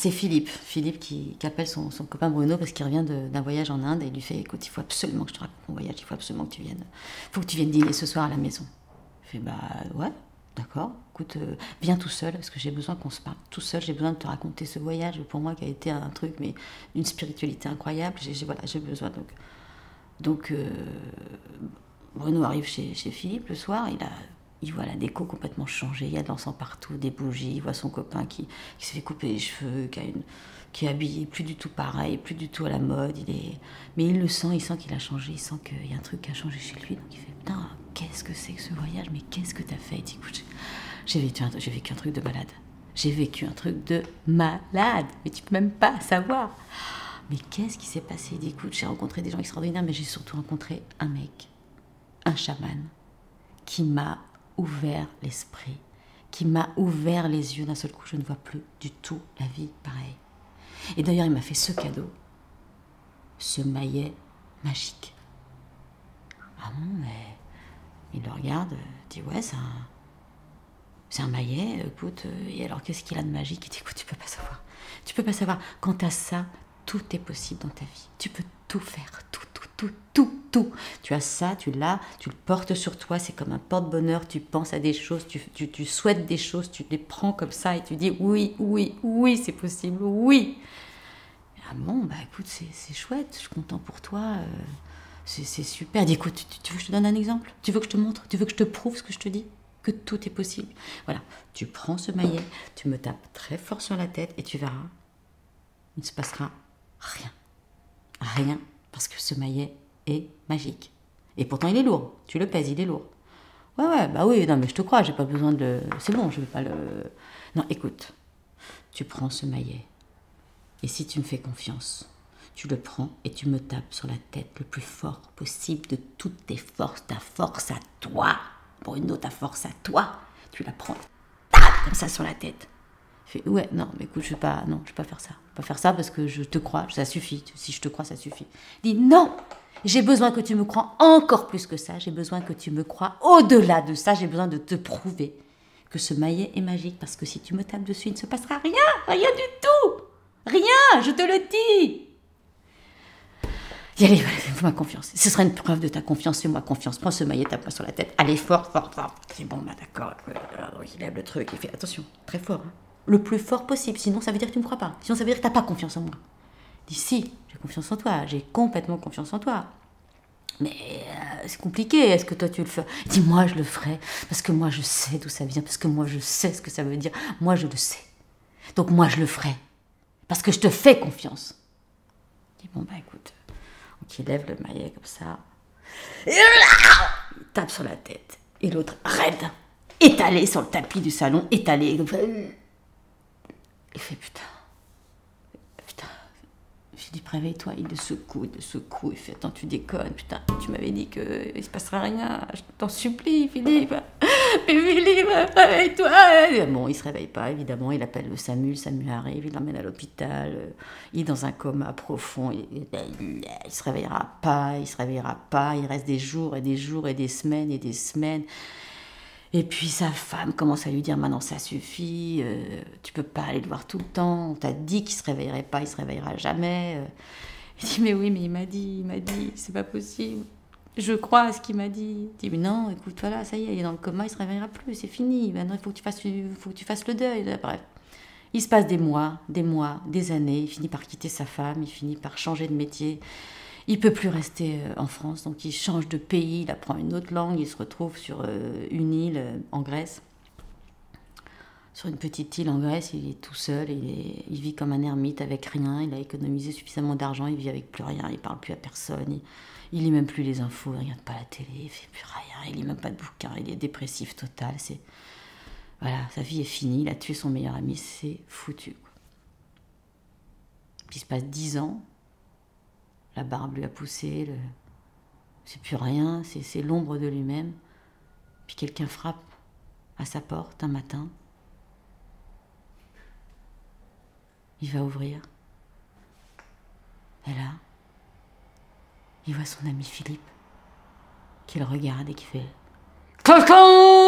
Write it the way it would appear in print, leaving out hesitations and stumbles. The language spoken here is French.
c'est Philippe. Philippe qui appelle son copain Bruno parce qu'il revient d'un voyage en Inde et il lui fait écoute, il faut absolument que je te raconte mon voyage, il faut absolument que tu viennes. Il faut que tu viennes dîner ce soir à la maison. Il fait bah ouais, d'accord, écoute, viens tout seul parce que j'ai besoin qu'on se parle. Tout seul, j'ai besoin de te raconter ce voyage pour moi qui a été un truc, mais d'une spiritualité incroyable. J'ai besoin donc Bruno arrive chez Philippe le soir, il voit la déco complètement changée, il y a de l'encens partout, des bougies, il voit son copain qui s'est fait couper les cheveux, qui est habillé plus du tout pareil, plus du tout à la mode. Mais il le sent, il sent qu'il a changé, il sent qu'il y a un truc qui a changé chez lui. Donc il fait putain, qu'est-ce que c'est que ce voyage? Mais qu'est-ce que t'as fait? Il dit écoute, j'ai vécu un truc de malade. J'ai vécu un truc de malade, mais tu peux même pas savoir. Mais qu'est-ce qui s'est passé? Il dit écoute, j'ai rencontré des gens extraordinaires, mais j'ai surtout rencontré un mec, un chaman, qui m'a ouvert l'esprit, qui m'a ouvert les yeux. D'un seul coup, je ne vois plus du tout la vie pareille. Et d'ailleurs, il m'a fait ce cadeau, ce maillet magique. Ah bon, mais il le regarde, dit ouais, c'est un maillet, écoute, et alors qu'est-ce qu'il a de magique? Il dit écoute, tu peux pas savoir. Tu peux pas savoir. Quand t'as ça, tout est possible dans ta vie. Tu peux tout faire, tout. Tu as ça, tu l'as, tu le portes sur toi, c'est comme un porte-bonheur, tu penses à des choses, tu souhaites des choses, tu les prends comme ça et tu dis oui, c'est possible, oui. Ah bon, bah écoute, c'est chouette, je suis content pour toi, c'est super. Dis, écoute, tu veux que je te donne un exemple? Tu veux que je te montre? Tu veux que je te prouve ce que je te dis? Que tout est possible. Voilà, tu prends ce maillet, tu me tapes très fort sur la tête et tu verras, il ne se passera rien. Rien, parce que ce maillet est magique. Et pourtant, il est lourd. Tu le pèses, il est lourd. Ouais, bah oui, non, mais je te crois, j'ai pas besoin de... C'est bon, je vais pas le... Non, écoute, tu prends ce maillet, et si tu me fais confiance, tu le prends et tu me tapes sur la tête le plus fort possible de toutes tes forces, ta force à toi. Bruno, ta force à toi. Tu la prends, tape comme ça sur la tête. Je fais, ouais, non, mais écoute, je vais pas faire ça. Je vais pas faire ça parce que je te crois, ça suffit. Si je te crois, ça suffit. Dis, non, j'ai besoin que tu me crois encore plus que ça. J'ai besoin que tu me crois au-delà de ça. J'ai besoin de te prouver que ce maillet est magique. Parce que si tu me tapes dessus, il ne se passera rien. Rien du tout. Rien, je te le dis. Dis, allez, fais-moi confiance. Ce sera une preuve de ta confiance. Fais-moi confiance. Prends ce maillet, tape-moi sur la tête. Allez, fort. C'est bon, bah d'accord. Il lève le truc. Il fait, attention, très fort. Hein. Le plus fort possible. Sinon, ça veut dire que tu ne me crois pas. Sinon, ça veut dire que tu n'as pas confiance en moi. Dis, si, j'ai confiance en toi. J'ai complètement confiance en toi. Mais c'est compliqué. Est-ce que toi, tu le fais? Dis, moi, je le ferai. Parce que moi, je sais d'où ça vient. Parce que moi, je sais ce que ça veut dire. Moi, je le sais. Donc, moi, je le ferai. Parce que je te fais confiance. Dis, bon, bah écoute. Donc, il lève le maillet comme ça. Il tape sur la tête. Et l'autre, raide, étalé sur le tapis du salon, étalé. Il fait putain. Je dis réveille-toi, il le secoue. Il fait attends, tu déconnes, putain, tu m'avais dit qu'il ne se passera rien, je t'en supplie, Philippe. Mais Philippe, réveille-toi. Bon, il se réveille pas, évidemment, il appelle le SAMU arrive, il l'emmène à l'hôpital, il est dans un coma profond, il se réveillera pas, il reste des jours et des jours et des semaines et des semaines. Et puis sa femme commence à lui dire maintenant ça suffit, tu peux pas aller le voir tout le temps, on t'a dit qu'il se réveillerait pas, il se réveillera jamais. Il dit mais oui, mais il m'a dit, c'est pas possible. Je crois à ce qu'il m'a dit. Il dit mais non, écoute, voilà, ça y est, il est dans le coma, il se réveillera plus, c'est fini. Maintenant il faut que tu fasses le deuil. Bref, il se passe des mois, des années. Il finit par quitter sa femme, il finit par changer de métier. Il ne peut plus rester en France, donc il change de pays, il apprend une autre langue, il se retrouve sur une île en Grèce. Sur une petite île en Grèce, il est tout seul, il vit comme un ermite avec rien, il a économisé suffisamment d'argent, il vit avec plus rien, il ne parle plus à personne, il lit même plus les infos, il ne regarde pas la télé, il ne fait plus rien, il lit même pas de bouquins, il est dépressif total. Voilà, sa vie est finie, il a tué son meilleur ami, c'est foutu. Puis il se passe 10 ans. La barbe lui a poussé, c'est plus rien, c'est l'ombre de lui-même. Puis quelqu'un frappe à sa porte un matin. Il va ouvrir. Et là, il voit son ami Philippe, qui le regarde et qui fait « Coco !»